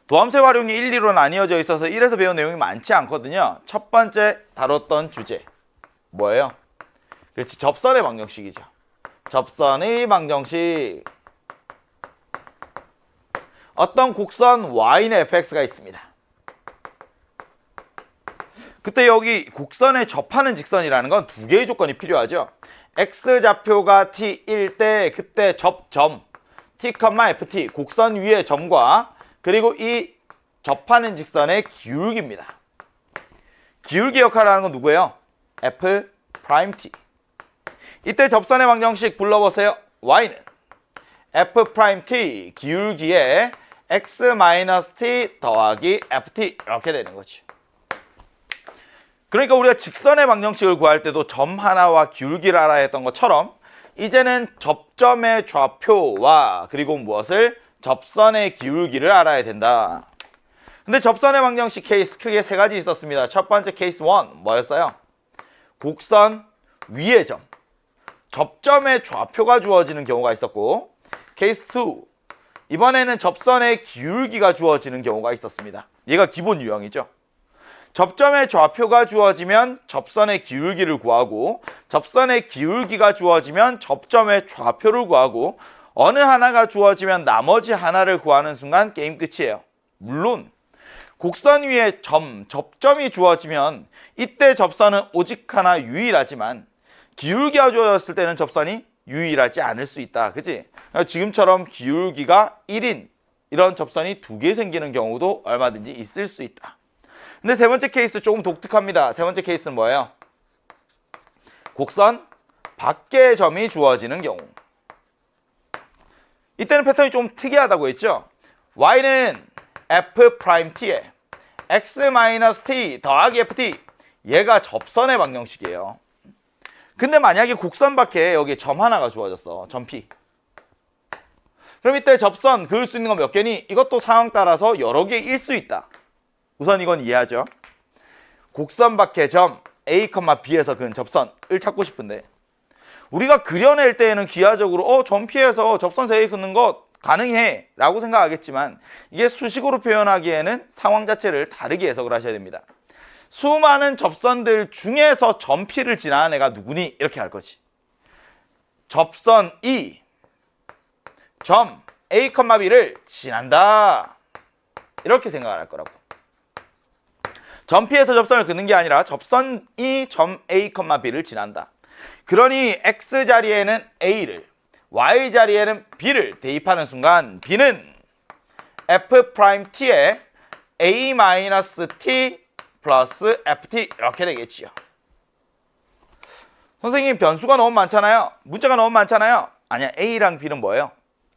도함수의 활용이 1, 2로 나뉘어져 있어서 1에서 배운 내용이 많지 않거든요. 첫 번째 다뤘던 주제 뭐예요? 그렇지, 접선의 방정식이죠. 접선의 방정식. 어떤 곡선 y는 fx가 있습니다. 그때 여기 곡선에 접하는 직선이라는 건 두 개의 조건이 필요하죠. x좌표가 t일 때 그때 접점 t, ft, 곡선 위의 점과 그리고 이 접하는 직선의 기울기입니다. 기울기 역할을 하는 건 누구예요? f''t. 이때 접선의 방정식 불러보세요. y는 f''t 기울기에 x-t 더하기 ft 이렇게 되는 거죠. 그러니까 우리가 직선의 방정식을 구할 때도 점 하나와 기울기를 알아야 했던 것처럼 이제는 접점의 좌표와 그리고 무엇을? 접선의 기울기를 알아야 된다. 근데 접선의 방정식 케이스 크게 세 가지 있었습니다. 첫 번째 케이스 1 뭐였어요? 곡선 위의 점, 접점의 좌표가 주어지는 경우가 있었고, 케이스 2 이번에는 접선의 기울기가 주어지는 경우가 있었습니다. 얘가 기본 유형이죠. 접점의 좌표가 주어지면 접선의 기울기를 구하고, 접선의 기울기가 주어지면 접점의 좌표를 구하고, 어느 하나가 주어지면 나머지 하나를 구하는 순간 게임 끝이에요. 물론 곡선 위에 접점이 주어지면 이때 접선은 오직 하나 유일하지만 기울기가 주어졌을 때는 접선이 유일하지 않을 수 있다. 그치? 지금처럼 기울기가 1인 이런 접선이 두 개 생기는 경우도 얼마든지 있을 수 있다. 근데 세 번째 케이스 조금 독특합니다. 세 번째 케이스는 뭐예요? 곡선 밖의 점이 주어지는 경우. 이때는 패턴이 좀 특이하다고 했죠. y는 f't에 x-t 더하기 ft, 얘가 접선의 방정식이에요. 근데 만약에 곡선 밖에 여기 점 하나가 주어졌어. 점 P. 그럼 이때 접선 그을 수 있는 건 몇 개니? 이것도 상황 따라서 여러 개일 수 있다. 우선 이건 이해하죠. 곡선 밖의 점 A, B에서 그은 접선을 찾고 싶은데 우리가 그려낼 때에는 기하적으로 점 P에서 접선 3개 긋는 것 가능해 라고 생각하겠지만 이게 수식으로 표현하기에는 상황 자체를 다르게 해석을 하셔야 됩니다. 수많은 접선들 중에서 점 P를 지나는 애가 누구니? 이렇게 할 거지. 접선 E, 점 A, B를 지난다. 이렇게 생각을 할 거라고. 점 P에서 접선을 긋는 게 아니라 접선이 점 A, B를 지난다. 그러니 X 자리에는 A를, Y 자리에는 B를 대입하는 순간 B는 F'T에 A-T 플러스 FT 이렇게 되겠지요. 선생님 변수가 너무 많잖아요. 문자가 너무 많잖아요. 아니야, A랑 B는 뭐예요?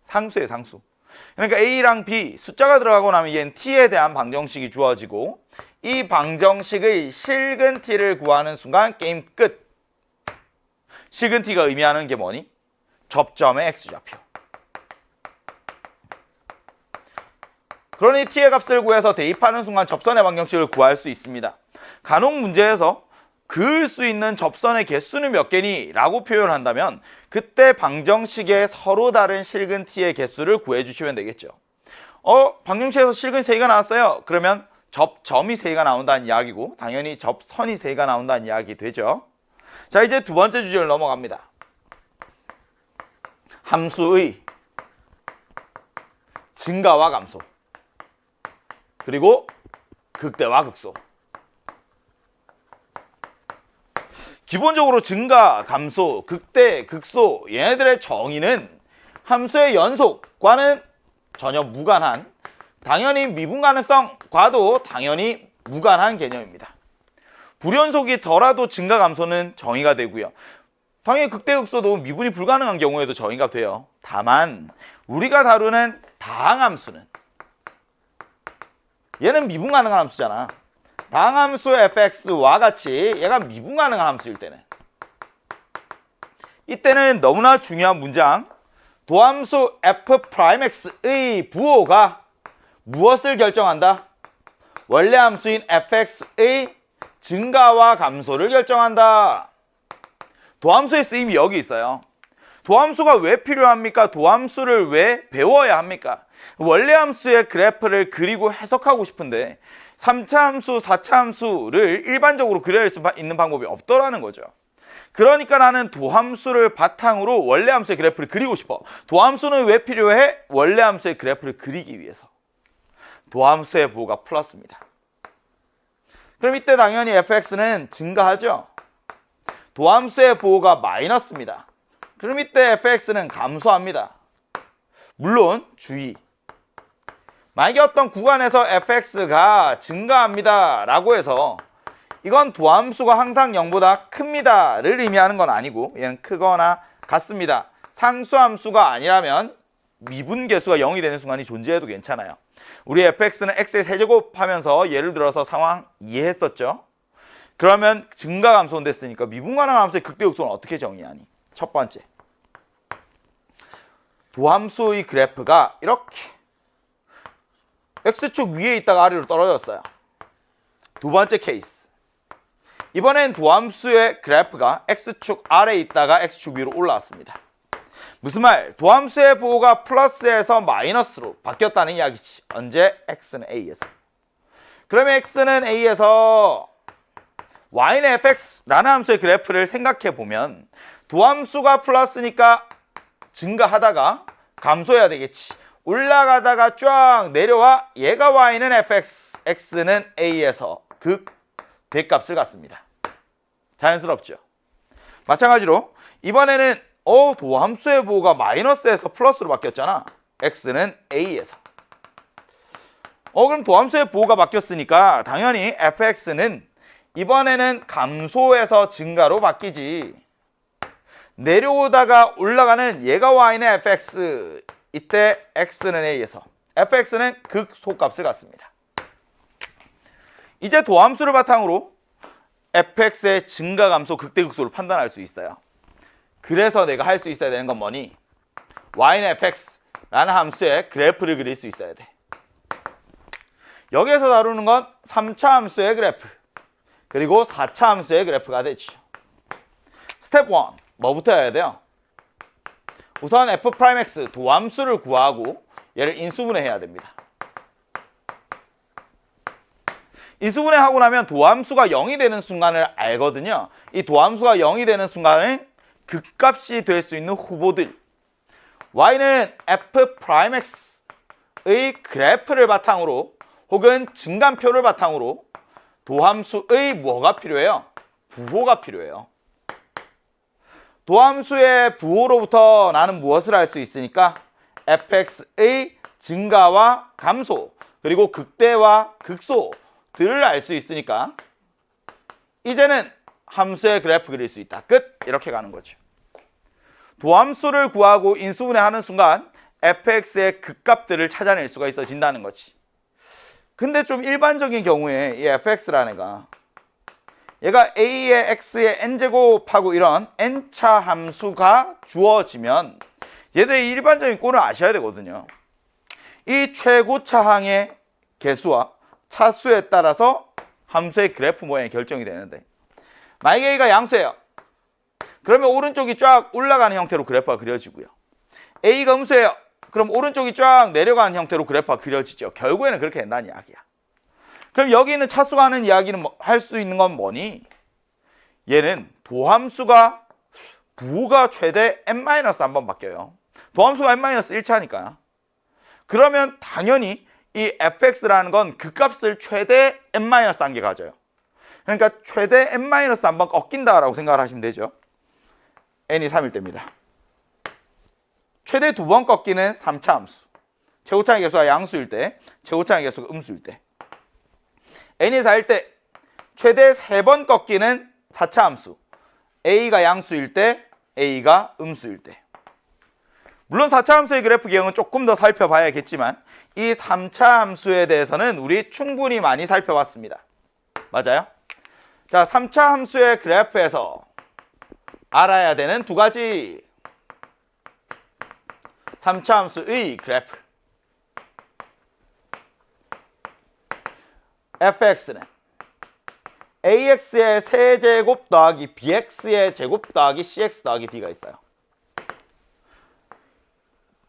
상수예요, 상수. 그러니까 A랑 B 숫자가 들어가고 나면 얘는 T에 대한 방정식이 주어지고 이 방정식의 실근 T를 구하는 순간 게임 끝. 실근 T가 의미하는 게 뭐니? 접점의 X좌표. 그러니 T의 값을 구해서 대입하는 순간 접선의 방정식을 구할 수 있습니다. 간혹 문제에서 그을 수 있는 접선의 개수는 몇 개니? 라고 표현한다면 그때 방정식에 서로 다른 실근 T의 개수를 구해주시면 되겠죠. 방정식에서 실근이 3개가 나왔어요. 그러면 접점이 3개가 나온다는 이야기고 당연히 접선이 3개가 나온다는 이야기 되죠. 자, 이제 두 번째 주제를 넘어갑니다. 함수의 증가와 감소 그리고 극대와 극소. 기본적으로 증가, 감소, 극대, 극소 얘네들의 정의는 함수의 연속과는 전혀 무관한, 당연히 미분 가능성과도 당연히 무관한 개념입니다. 불연속이더라도 증가, 감소는 정의가 되고요. 당연히 극대, 극소도 미분이 불가능한 경우에도 정의가 돼요. 다만 우리가 다루는 다항함수는 얘는 미분 가능한 함수잖아. 다항함수 fx와 같이 얘가 미분 가능한 함수일 때는 이때는 너무나 중요한 문장, 도함수 f'x의 부호가 무엇을 결정한다? 원래 함수인 fx의 증가와 감소를 결정한다. 도함수의 쓰임이 여기 있어요. 도함수가 왜 필요합니까? 도함수를 왜 배워야 합니까? 원래 함수의 그래프를 그리고 해석하고 싶은데 3차 함수, 4차 함수를 일반적으로 그릴 수 있는 방법이 없더라는 거죠. 그러니까 나는 도함수를 바탕으로 원래 함수의 그래프를 그리고 싶어. 도함수는 왜 필요해? 원래 함수의 그래프를 그리기 위해서. 도함수의 부호가 플러스입니다. 그럼 이때 당연히 fx는 증가하죠. 도함수의 부호가 마이너스입니다. 그럼 이때 fx는 감소합니다. 물론 주의. 만약에 어떤 구간에서 fx가 증가합니다 라고 해서 이건 도함수가 항상 0보다 큽니다를 의미하는 건 아니고 얘는 크거나 같습니다. 상수함수가 아니라면 미분계수가 0이 되는 순간이 존재해도 괜찮아요. 우리 fx는 x의 세제곱 하면서 예를 들어서 상황 이해했었죠? 그러면 증가 감소는 됐으니까 미분가능 함수의 극대극소는 어떻게 정의하니? 첫 번째, 도함수의 그래프가 이렇게 x축 위에 있다가 아래로 떨어졌어요. 두 번째 케이스, 이번엔 도함수의 그래프가 x축 아래에 있다가 x축 위로 올라왔습니다. 무슨 말? 도함수의 부호가 플러스에서 마이너스로 바뀌었다는 이야기지. 언제? x는 a에서. 그러면 x는 a에서 y는 fx라는 함수의 그래프를 생각해 보면 도함수가 플러스니까 증가하다가 감소해야 되겠지. 올라가다가 쫙 내려와 얘가 y는 fx, x는 a에서 극 대값을 갖습니다. 자연스럽죠? 마찬가지로 이번에는 도함수의 부호가 마이너스에서 플러스로 바뀌었잖아. x는 a에서. 그럼 도함수의 부호가 바뀌었으니까 당연히 fx는 이번에는 감소에서 증가로 바뀌지. 내려오다가 올라가는 얘가 y는 fx, 이때 x는 a에서 fx는 극소값을 갖습니다. 이제 도함수를 바탕으로 fx의 증가 감소 극대극소를 판단할 수 있어요. 그래서 내가 할 수 있어야 되는 건 뭐니? y는 fx라는 함수의 그래프를 그릴 수 있어야 돼. 여기에서 다루는 건 3차 함수의 그래프 그리고 4차 함수의 그래프가 되죠. 스텝 1, 뭐부터 해야 돼요? 우선 f'x 도함수를 구하고 얘를 인수분해해야 됩니다. 인수분해하고 나면 도함수가 0이 되는 순간을 알거든요. 이 도함수가 0이 되는 순간은 극값이 될 수 있는 후보들, y는 f'x의 그래프를 바탕으로 혹은 증감표를 바탕으로 도함수의 뭐가 필요해요? 부호가 필요해요. 도함수의 부호로부터 나는 무엇을 알 수 있으니까 fx의 증가와 감소 그리고 극대와 극소들을 알 수 있으니까 이제는 함수의 그래프 그릴 수 있다. 끝! 이렇게 가는 거죠. 도함수를 구하고 인수분해하는 순간 fx의 극값들을 찾아낼 수가 있어진다는 거지. 근데 좀 일반적인 경우에 이 fx라는 애가 얘가 a의 x의 n제곱하고 이런 n차 함수가 주어지면 얘들의 일반적인 꼴을 아셔야 되거든요. 이 최고차항의 개수와 차수에 따라서 함수의 그래프 모양이 결정이 되는데 만약에 A가 양수예요. 그러면 오른쪽이 쫙 올라가는 형태로 그래프가 그려지고요. A가 음수예요. 그럼 오른쪽이 쫙 내려가는 형태로 그래프가 그려지죠. 결국에는 그렇게 된다는 이야기야. 그럼 여기 있는 차수가 하는 이야기는 할 수 있는 건 뭐니? 얘는 도함수가 부호가 최대 n-1번 바뀌어요. 도함수가 n-1차니까요. 그러면 당연히 이 fx라는 건 그 값을 최대 n-1개 가져요. 그러니까 최대 n-1번 꺾인다라고 생각을 하시면 되죠. n이 3일 때입니다. 최대 2번 꺾이는 3차 함수. 최고차항의 개수가 양수일 때, 최고차항의 개수가 음수일 때. n이 4일 때 최대 3번 꺾이는 4차 함수. a가 양수일 때, a가 음수일 때. 물론 4차 함수의 그래프 기형은 조금 더 살펴봐야겠지만 이 3차 함수에 대해서는 우리 충분히 많이 살펴봤습니다. 맞아요? 자, 3차 함수의 그래프에서 알아야 되는 두 가지. 3차 함수의 그래프. fx는 ax의 세제곱 더하기 bx의 제곱 더하기 cx 더하기 d가 있어요.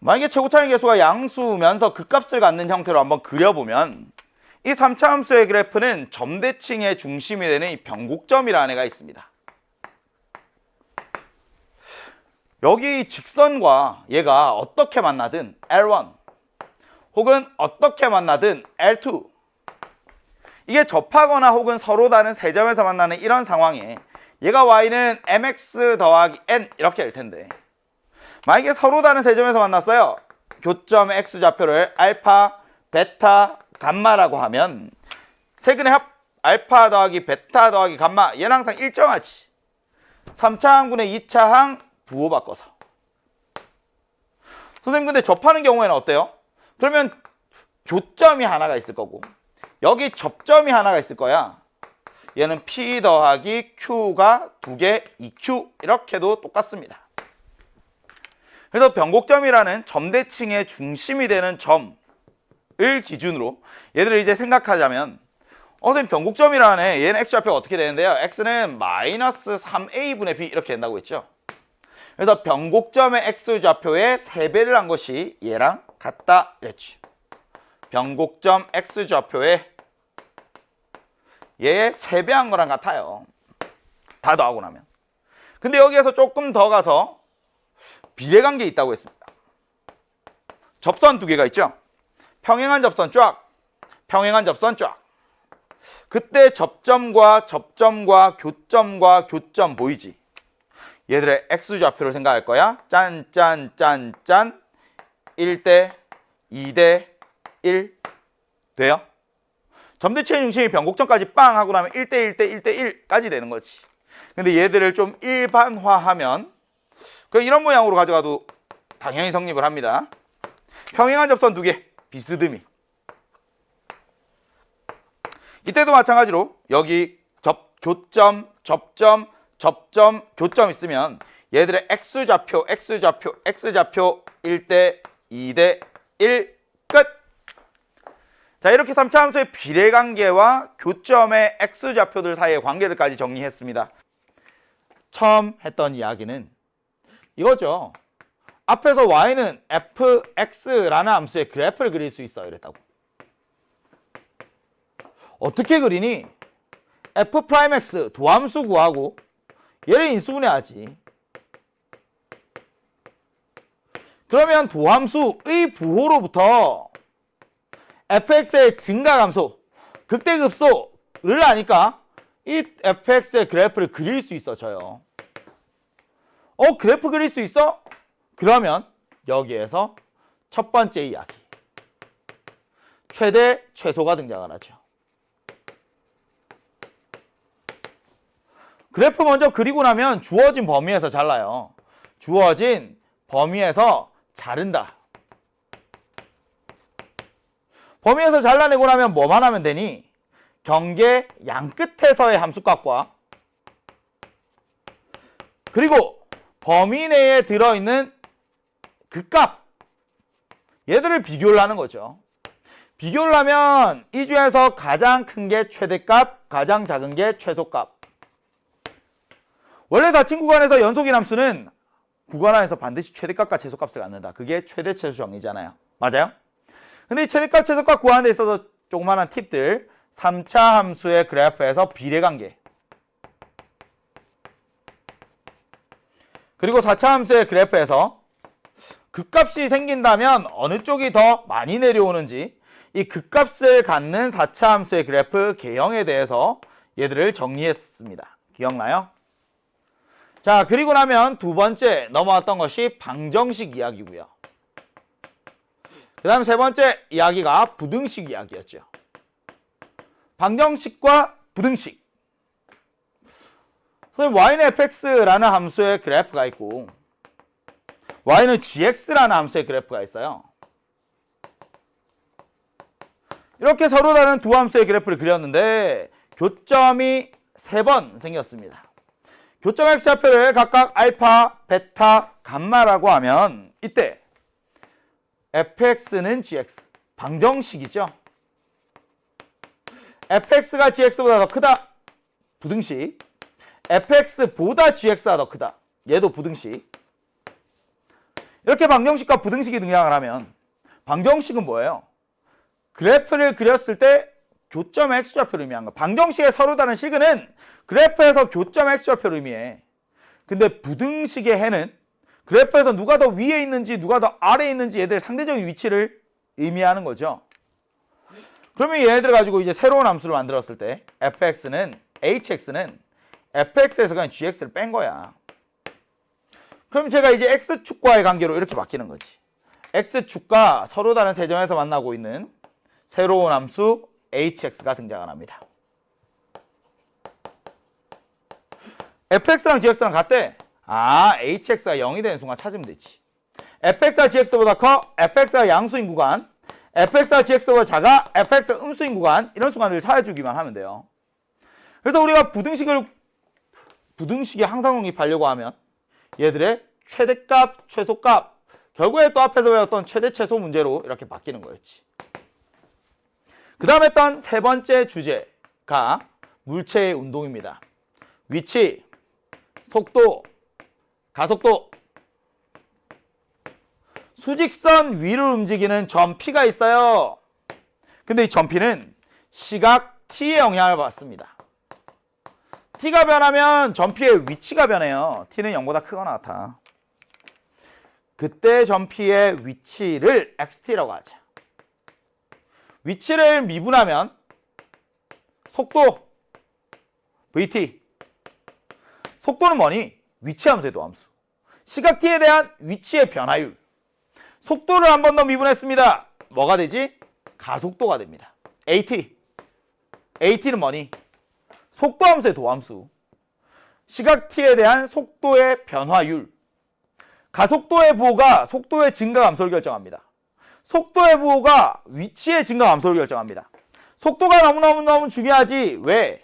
만약에 최고차이 계수가 양수면서 극값을 갖는 형태로 한번 그려보면 이 3차 함수의 그래프는 점대칭의 중심이 되는 이 변곡점이라는 애가 있습니다. 여기 직선과 얘가 어떻게 만나든 L1 혹은 어떻게 만나든 L2 이게 접하거나 혹은 서로 다른 세 점에서 만나는 이런 상황에 얘가 y는 mx 더하기 n 이렇게 될 텐데 만약에 서로 다른 세 점에서 만났어요. 교점 x좌표를 알파, 베타, 감마라고 하면 세근의 합 알파 더하기 베타 더하기 감마 얘는 항상 일정하지. 3차 항분의 2차 항 부호 바꿔서. 선생님 근데 접하는 경우에는 어때요? 그러면 교점이 하나가 있을 거고 여기 접점이 하나가 있을 거야. 얘는 P 더하기 Q가 2개 2Q 이렇게도 똑같습니다. 그래서 변곡점이라는 점대칭의 중심이 되는 점을 기준으로 얘들을 이제 생각하자면 선생님 변곡점이라는 애 얘는 x좌표가 어떻게 되는데요? x는 마이너스 3a분의 b 이렇게 된다고 했죠. 그래서 변곡점의 x좌표의 3배를 한 것이 얘랑 같다 이랬지. 변곡점 x좌표의 얘의 3배 한 거랑 같아요. 다 더하고 나면. 근데 여기에서 조금 더 가서 비례관계 있다고 했습니다. 접선 2개가 있죠. 평행한 접선 쫙, 평행한 접선 쫙. 그때 접점과 교점 보이지? 얘들의 x좌표를 생각할 거야. 짠, 1대 2대 1 돼요? 점대칭의 중심이 변곡점까지 빵 하고 나면 1대 1까지 되는 거지. 근데 얘들을 좀 일반화하면 이런 모양으로 가져가도 당연히 성립을 합니다. 평행한 접선 2개 비스듬히. 이때도 마찬가지로 여기 교점 있으면 얘들의 x좌표 1대 2대 1 끝. 자 이렇게 3차 함수의 비례관계와 교점의 x좌표들 사이의 관계들까지 정리했습니다. 처음 했던 이야기는 이거죠. 앞에서 y는 fx라는 함수의 그래프를 그릴 수 있어 이랬다고. 어떻게 그리니? f'x 도함수 구하고 얘를 인수분해하지. 그러면 도함수의 부호로부터 fx의 증가감소, 극대급소를 아니까 이 fx의 그래프를 그릴 수 있어져요. 그래프 그릴 수 있어? 그러면 여기에서 첫 번째 이야기. 최대, 최소가 등장을 하죠. 그래프 먼저 그리고 나면 주어진 범위에서 잘라요. 주어진 범위에서 자른다. 범위에서 잘라내고 나면 뭐만 하면 되니? 경계 양끝에서의 함수값과 그리고 범위 내에 들어있는 극값 얘들을 비교를 하는 거죠. 비교를 하면 이 중에서 가장 큰 게 최대값, 가장 작은 게 최소값. 원래 닫힌 구간에서 연속인 함수는 구간 안에서 반드시 최대값과 최소값을 갖는다. 그게 최대 최소 정리잖아요. 맞아요? 근데 이 최대값, 최소값 구하는 데 있어서 조그마한 팁들. 3차 함수의 그래프에서 비례관계. 그리고 4차 함수의 그래프에서 극값이 생긴다면 어느 쪽이 더 많이 내려오는지 이 극값을 갖는 4차 함수의 그래프 개형에 대해서 얘들을 정리했습니다. 기억나요? 자, 그리고 나면 두 번째 넘어왔던 것이 방정식 이야기고요. 그 다음 세 번째 이야기가 부등식 이야기였죠. 방정식과 부등식. 선생님, y는 fx라는 함수의 그래프가 있고 y는 gx라는 함수의 그래프가 있어요. 이렇게 서로 다른 두 함수의 그래프를 그렸는데 교점이 3번 생겼습니다. 교점 x좌표를 각각 알파, 베타, 감마라고 하면 이때 fx는 gx, 방정식이죠. fx가 gx보다 더 크다, 부등식. fx보다 gx가 더 크다, 얘도 부등식. 이렇게 방정식과 부등식이 등장을 하면 방정식은 뭐예요? 그래프를 그렸을 때 교점의 x좌표를 의미하는 거. 방정식의 서로 다른 식은 그래프에서 교점의 x좌표를 의미해. 근데 부등식의 해는 그래프에서 누가 더 위에 있는지 누가 더 아래에 있는지 얘들 상대적인 위치를 의미하는 거죠. 그러면 얘네들 가지고 이제 새로운 함수를 만들었을 때 fx는 hx는 fx에서 그냥 gx를 뺀 거야. 그럼 제가 이제 x축과의 관계로 이렇게 바뀌는 거지. x축과 서로 다른 세 점에서 만나고 있는 새로운 함수 hx가 등장을 합니다. fx랑 gx랑 같대. hx가 0이 되는 순간 찾으면 되지. fx가 gx보다 커, fx가 양수인 구간, fx가 gx보다 작아, fx가 음수인 구간, 이런 순간들을 찾아주기만 하면 돼요. 그래서 우리가 부등식에 항상 용입하려고 하면 얘들의 최대값, 최소값, 결국에 또 앞에서 배웠던 최대, 최소 문제로 이렇게 바뀌는 거였지. 그 다음에 했던 세 번째 주제가 물체의 운동입니다. 위치, 속도, 가속도. 수직선 위를 움직이는 점 P가 있어요. 근데 이 점 P는 시각 T의 영향을 받습니다. T가 변하면 점 P의 위치가 변해요. T는 0보다 크거나 같아. 그때 점 P의 위치를 XT라고 하자. 위치를 미분하면 속도 VT. 속도는 뭐니? 위치 함수의 도함수. 시각 T에 대한 위치의 변화율. 속도를 한 번 더 미분했습니다. 뭐가 되지? 가속도가 됩니다. AT. AT는 뭐니? 속도 함수의 도함수. 시각 T에 대한 속도의 변화율. 가속도의 부호가 속도의 증가 감소를 결정합니다. 속도의 부호가 위치의 증가 감소를 결정합니다. 속도가 너무너무 중요하지. 왜?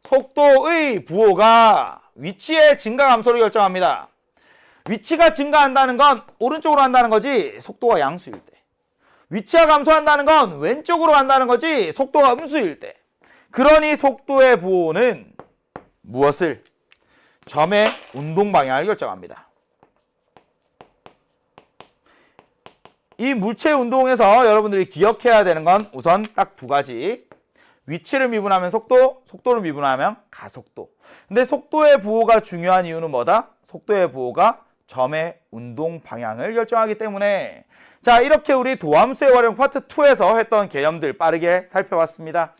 속도의 부호가 위치의 증가 감소를 결정합니다. 위치가 증가한다는 건 오른쪽으로 한다는 거지, 속도가 양수일 때. 위치가 감소한다는 건 왼쪽으로 간다는 거지, 속도가 음수일 때. 그러니 속도의 부호는 무엇을? 점의 운동 방향을 결정합니다. 이 물체의 운동에서 여러분들이 기억해야 되는 건 우선 딱 두 가지. 위치를 미분하면 속도, 속도를 미분하면 가속도. 근데 속도의 부호가 중요한 이유는 뭐다? 속도의 부호가 점의 운동 방향을 결정하기 때문에. 자, 이렇게 우리 도함수의 활용 파트 2에서 했던 개념들 빠르게 살펴봤습니다.